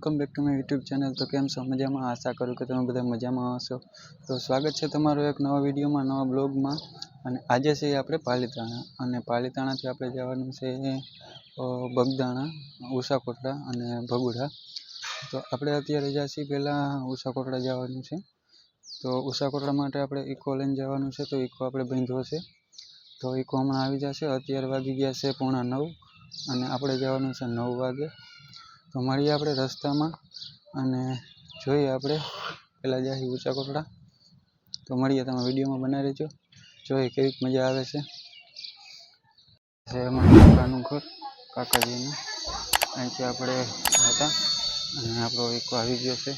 Welcome back to my YouTube channel. તો કેમ છો? મજામાં? આશા કરું કે તમે બધા મજામાં હશો। તો સ્વાગત છે તમારું એક નવા વિડીયોમાં, નવા બ્લોગમાં। અને આજે છે આપણે પાલીતાણા, અને પાલીતાણાથી આપણે જવાનું છે બગદાણા, ઉષાકોટડા અને ભગુડા। તો આપણે અત્યારે જઈશું પહેલાં ઉષાકોટડા જવાનું છે। તો ઉષાકોટડા માટે આપણે ઇકો લઈને જવાનું છે। તો ઇકો આપણે બાંધ્યો છે, તો ઇકો હમણાં આવી જશે। અત્યારે વાગી ગયા છે 8:45 અને આપણે જવાનું છે 9 વાગે। તો મળીએ આપણે રસ્તામાં અને જોઈએ આપણે પહેલાં જઈએ ઉષાકોટડા। તો મળીએ, તમે વિડીયોમાં બનાવી રહેજો, જોઈએ કેવી મજા આવે છે। અમારા કાકાનું ઘર, કાકાજીનું, અહીંથી આપણે હતા અને આપણો ઇકો આવી ગયો છે।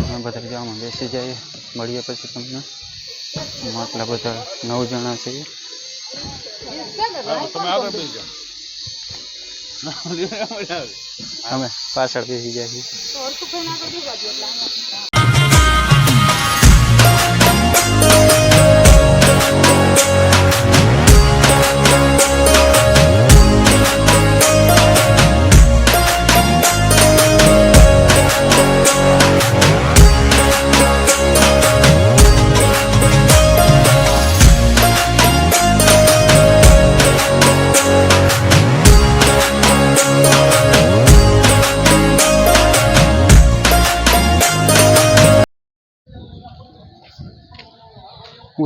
અમે બધા જવામાં બેસી જઈએ, મળીએ પછી તમને। આટલા બધા 9 જણા છે। અમે પાછળ બેસી જાય છે।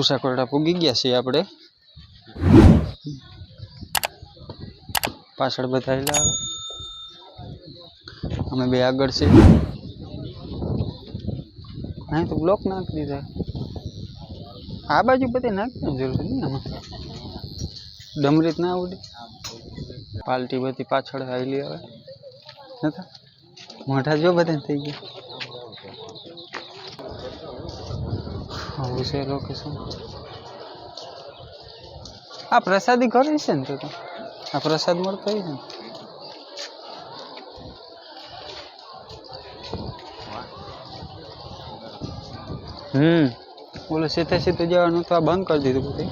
ઉષાકોટડા પૂગી ગયા છીએ આપણે, પાછળ બધા આવે, અમે બે આગળ છે। અહીં તો બ્લોક નાખી દીધા, આ બાજુ બધે નાખવાની જરૂર નહીં, આમાં ડમરીત ના આવડે, પાલટી બધી પાછળ આવેલી આવે નતા, મોઢા જો બધા થઈ ગયા। આવું છે લોકેશન। આ પ્રસાદી ઘરે છે ને? તો આ પ્રસાદ મળતો હોય છે ને? ઓલો સીધે સીધું જવાનું તો આ બંધ કરી દીધું બધું।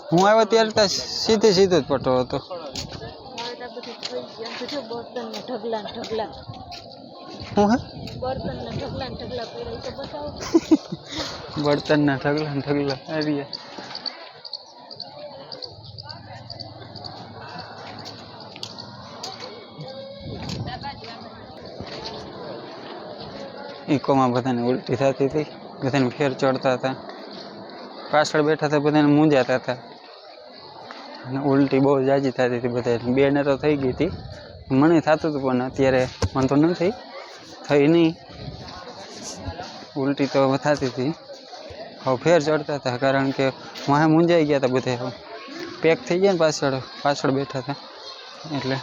હું આવ્યો ત્યારે તો સીધે સીધો જ પટો હતો। બર્તનના ઢગલા ઢગલા આવી ઇકોમાં બધાને ઉલટી થતી હતી, બધાને ફેર ચડતા હતા, પાછળ બેઠા હતા બધાને મૂંઝાતા હતા અને ઉલટી બહુ જાજી થતી હતી બધાને। બેને તો થઈ ગઈ હતી, મને થતું હતું પણ અત્યારે મને તો નથી થઈ નહીં, ઉલટી તો થતી હતી। હવે ફેર ચડતા હતા કારણ કે વાહે મૂંઝાઈ ગયા હતા બધા, પેક થઈ ગયા ને પાછળ બેઠા હતા એટલે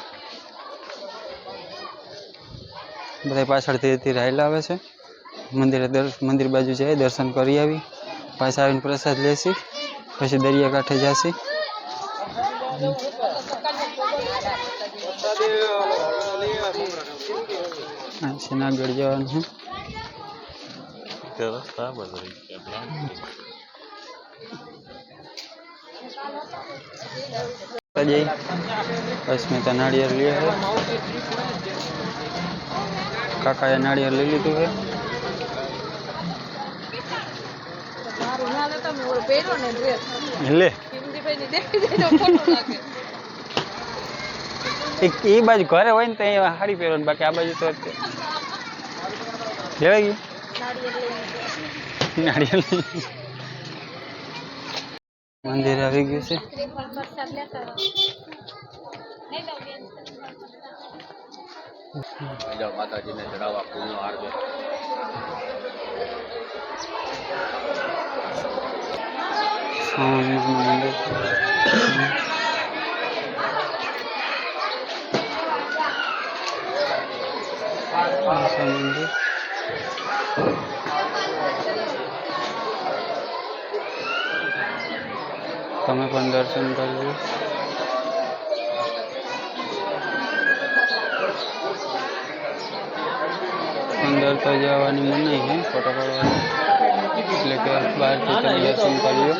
બધા પાછળ ધીરે ધીરે હાલ્યા આવે છે। મંદિર બાજુ જાય, દર્શન કરી આવી, પાછા આવીને પ્રસાદ લેશી, પછી દરિયાકાંઠે જાશી। આગળ જવાનું છે। અસ્મિતા નાળિયેર લે, કાકાએ નાળિયેર લઈ લીધું છે। લે એ બાજુ ઘરે હોય ને તો અહીંયા સાડી પહેરવાની, બાકી આ બાજુ તો લેવાઈ ગયું નાળિયેર। મંદિર આવી ગયું છે। માતાજીને ચડાવવા ફૂલનો હાર છે। મંદિર તમે પણ દર્શન કરજો। अंदर तो जावानी मन नहीं है, फोटो पाड़वानी। એટલે કે બહારથી તમે દર્શન કરી લો.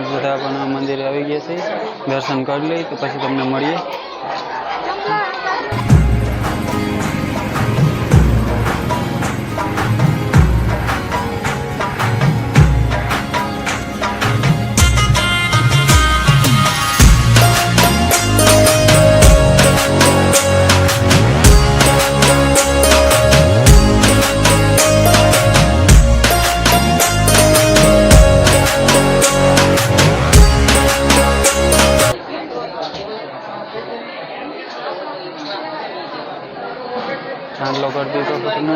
બધા પણ મંદિરે આવી ગયા છે. દર્શન કરી લઈ તો પછી તમને મળીએ. ચાંદલો કરી દીધો તમે.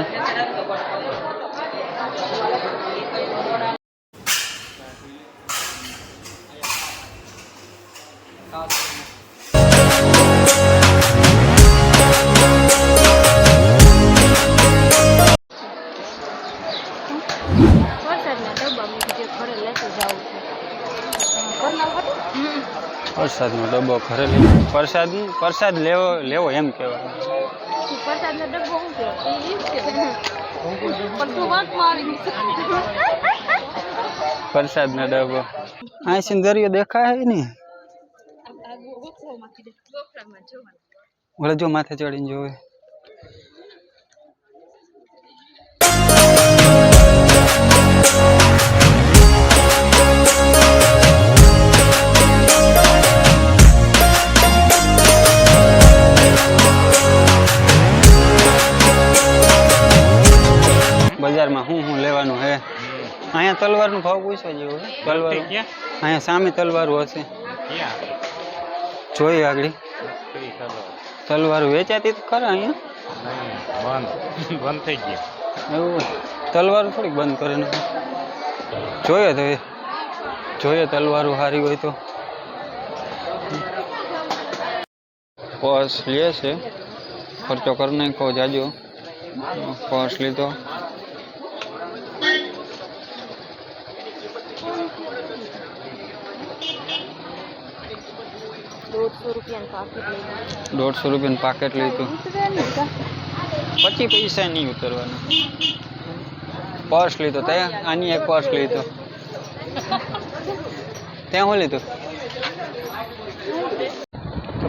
પ્રસાદનો ડબ્બો ઘરે લઈ પ્રસાદ લેવો એમ કહેવાય. પ્રસાદનો ડબ્બો અહીં દરિયો દેખાય ને. ઓલે જો માથે ચડીને જોવે. બજારમાં શું લેવાનું હે? અહીંયા તલવારનો ભાવ પૂછવા જેવો હે. તલવાર અહીંયા સામે તલવારો હશે. જોઈએ આગળ તલવારો વેચાતી તો ખરા અહીંયા. બંધ થઈ ગયા એવું તલવારો થોડીક બંધ કરે ને. જોઈએ તો જોઈએ તલવારો સારી હોય તો. પર્સ લે છે, ખર્ચો કરી નાખો જાજો. પર્સ લીધો. ₹150 પાકેટ લીધું. 25 પૈસા નહીં ઉતરવાના. પર્સ લીધો ત્યાં. આની એક પર્સ લીધો. ત્યાં શું લીધું?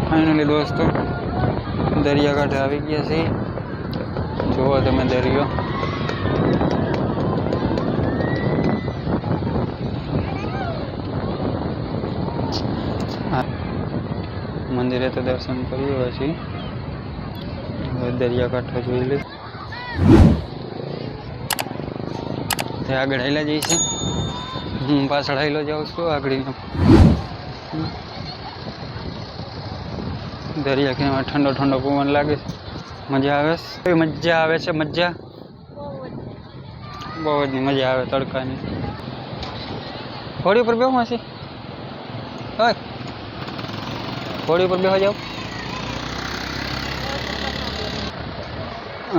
ફાઇનલી દોસ્તો દરિયાકાંઠે આવી ગયા છે. જુઓ તમે દરિયો. મંદિરે તો દર્શન કર્યું પછી હવે દરિયાકાંઠો જોઈ લે. તે આગળ હાલ્યા જઈશે. હું પાછળ હાલ્યો જાઉં છું. આગળ દરિયા કિનારે ઠંડો ઠંડો પવન લાગે છે. મજા આવે છે. મજા આવે છે. મજા બહુ જ મજા આવે તડકાની. હોડી ઉપર બેહું હશે. હોય હોડી ઉપર બેસવા જાવ.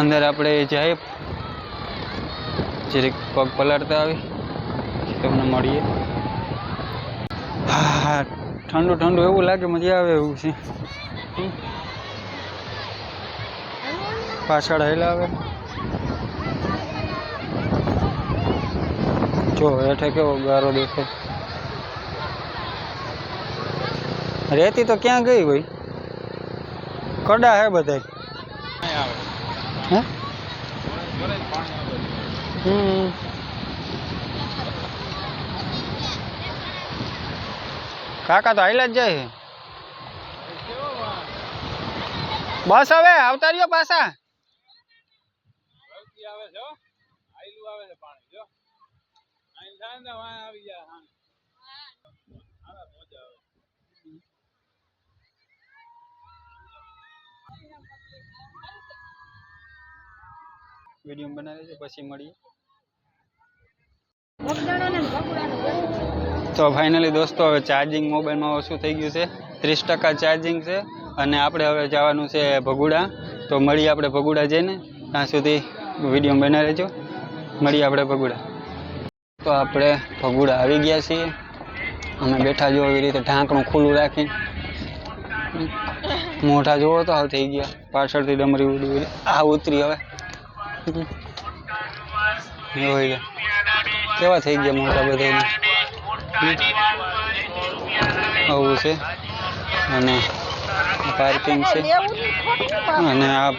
અંદર આપણે જાય જરીક પગ પલાળતા આવી તમને મળીએ. હા ઠંડુ ઠંડુ એવું લાગે. મજા આવે એવું છે. પાછળ હેલા આવે. જો હેઠે કેવો ગારો દેખાય. રેતી તો ક્યાં ગઈ ભાઈ? કડા હે બધા. કાકા તો હાઈલા જ જાય. બસ હવે આવતા રહ્યો પાછા. વિડીયો બનાવી છે પછી મળીએ. તો ફાઇનલી દોસ્તો હવે ચાર્જિંગ મોબાઈલમાં ઓછું થઈ ગયું છે. 30% ચાર્જિંગ છે અને આપણે હવે જવાનું છે ભગુડા. તો મળીએ આપણે ભગુડા જઈને. ત્યાં સુધી વિડીયો બનાવી લેજો. મળીએ આપણે ભગુડા. તો આપણે ભગુડા આવી ગયા છીએ. અમે બેઠા જો એવી રીતે ઢાંકણું ખુલ્લું રાખીને. મોઢા જોવો તો હાવ થઈ ગયા. પાછળથી ડમરી ઉડી આ ઉતરી હવે કેવા થઈ ગયા મોટા બધા આવું છે અને પાર્કિંગ છે અને આ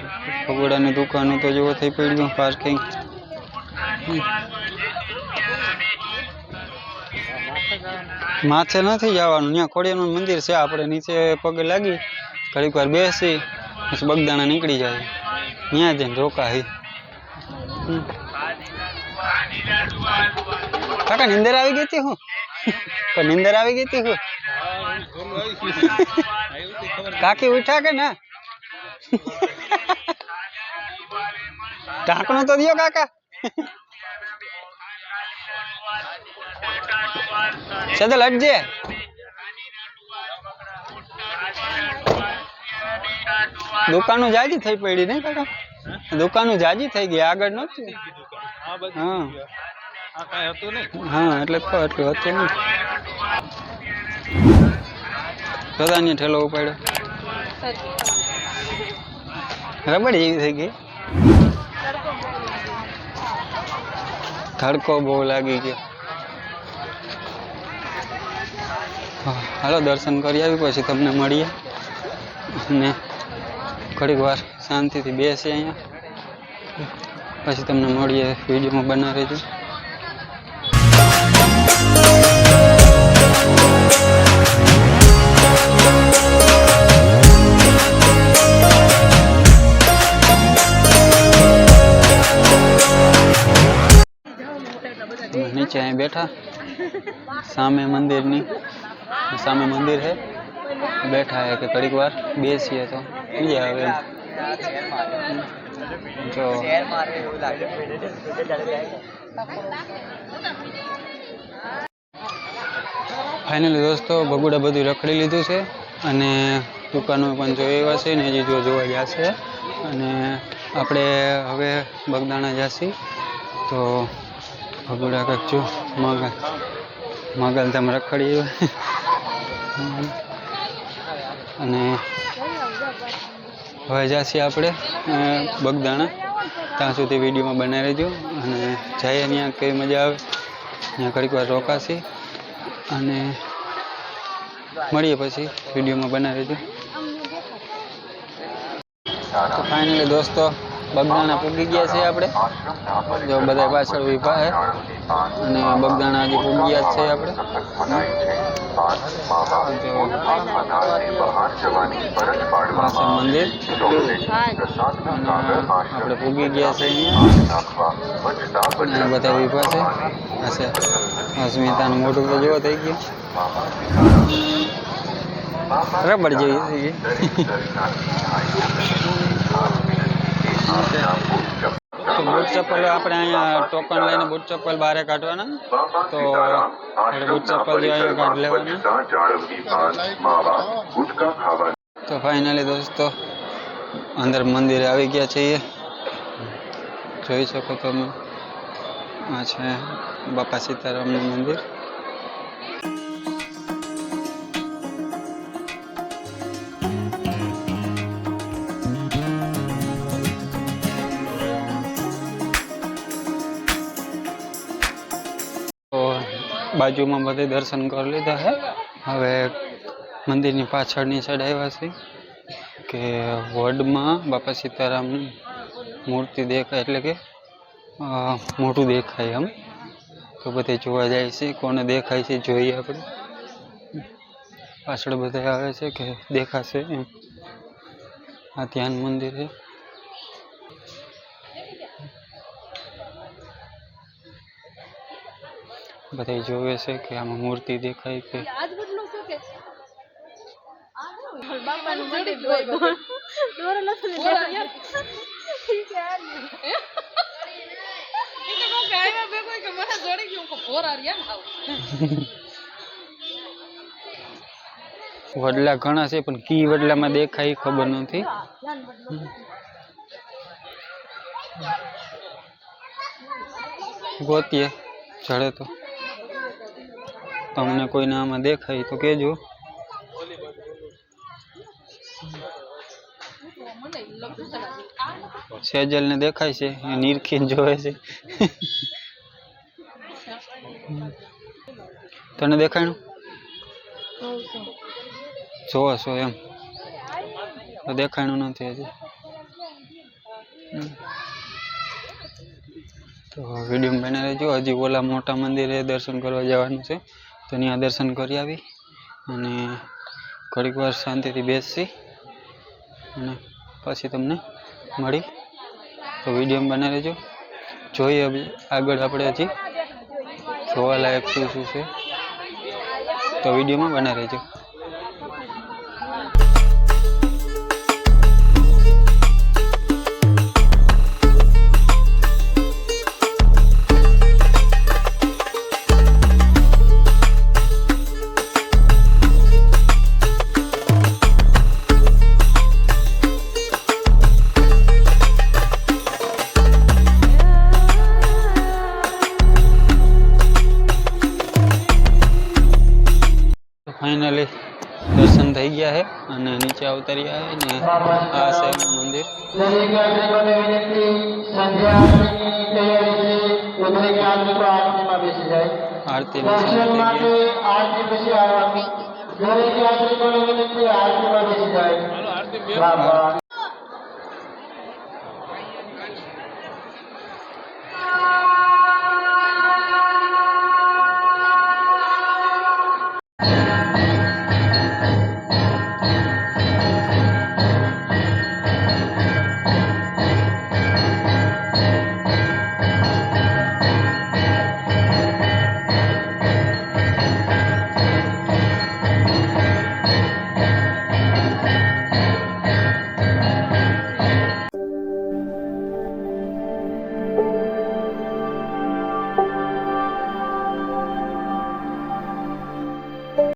પગોડાની દુકાનો તો જેવો થઈ પડ્યું પાર્કિંગ માથે નથી જવાનું ત્યાં ખોડિયારનું મંદિર છે આપણે નીચે પગે લાગી ઘડીક વાર બેસી પછી બગદાણા નીકળી જાય ત્યાં જઈને રોકાય કાકા નીંદર આવી ગઈ હતી હું નીંદર આવી ગઈ હતી હું કાકી ઉઠ્યા કે ના ઢાંકણું તો દિયો કાકા સદલ હટજે દુકાનો જાજી થઈ પડી ને કાકા દુકાનો જાજી થઈ ગઈ આગળ નહોતી હા હા એટલે તો એટલું હતું ને સદાની ઠેલો ઉપાડ્યો રબડ જેવી થઈ ગઈ ધડકો બહુ લાગી ગયો હાલો દર્શન કરી આવી પછી તમને મળીએ અને ઘડીક વાર શાંતિથી બેસીએ અહીંયા પછી તમને મળીએ વિડીયોમાં બના રહેજો નીચે અહીં બેઠા સામે મંદિરની સામે મંદિર છે બેઠા है कि घड़ी વાર બેસીએ તો મજા આવે જો ફાઇનલી દોસ્તો બગુડા બધું રખડી લીધું છે અને દુકાનો પણ જોઈ આવ્યા છે ને હજી જોવા જશે અને આપણે હવે બગદાણા જશી તો બગુડા કંઈક જો માગલધામ રખડી અને હવે જઈએ આપણે બગદાણા ત્યાં સુધી વિડીયોમાં બનાવી રહેજો અને જઈએ ત્યાં કેવી મજા આવે ત્યાં ઘડીક વાર રોકાશી અને મળીએ પછી વિડીયોમાં બનાવી રહેજો તો ફાઇનલી દોસ્તો બગદાણા પૂગી ગયા છે આપણે જો બધા પાછળ ઊભા છે અને બગદાણા હજી પૂગી ગયા છે આપણે મંદિર આપણે પૂગી ગયા છે અહીંયા બધા ઊભા છે હશે અસ્મિતાનું મોટું તો જેવો થઈ ગયું રબડ જેવી થઈ ગઈ તો બૂટ ચપ્પલ આપણે અહીંયા ટોકન લઈને બૂટ ચપ્પલ બહાર કાઢવાના તો બૂટ ચપ્પલ જે અહીંયા કાઢી લેવાના તો ફાઇનલી દોસ્તો અંદર મંદિરે આવી ગયા છીએ જોઈ શકો તમે આ છે બાપા સીતારામનું મંદિર બાજુમાં બધે દર્શન કરી લીધા છે હવે મંદિરની પાછળની સાઈડ આવ્યા છે કે વડમાં બાપા સીતારામની મૂર્તિ દેખાય એટલે કે મોટું દેખાય એમ તો બધે જોવા જાય છે કોને દેખાય છે જોઈએ આપણે પાછળ બધા આવે છે કે દેખાશે એમ આ ધ્યાન મંદિર છે બધા જોવે છે કે આમાં મૂર્તિ દેખાય કે વડલા ઘણા છે પણ કી વડલામાં દેખાય ખબર નથી ગોતીએ ચડે તો તમને કોઈને આમાં દેખાય તો કહેજો સેજલને દેખાય છે એ નીરખીને જોવે છે. તને દેખાણું જોવો છો એમ તો દેખાણું નથી હજી. તો વિડીયો બને રહેજો. હજી ઓલા મોટા મંદિરે દર્શન કરવા જવાનું છે તો ત્યાં દર્શન કરી આવી અને ઘડીક વાર શાંતિથી બેસી અને પછી તમને મળી. તો વિડીયો બને રહેજો. જોઈએ આગળ આપણે હજી જોવાલાયક શું શું છે તો વિડીયોમાં બને રહેજો. ફાઇનલી દર્શન થઈ ગયા છે અને નીચે અવતર્યા છે ને આ છે મંદિર. આરતી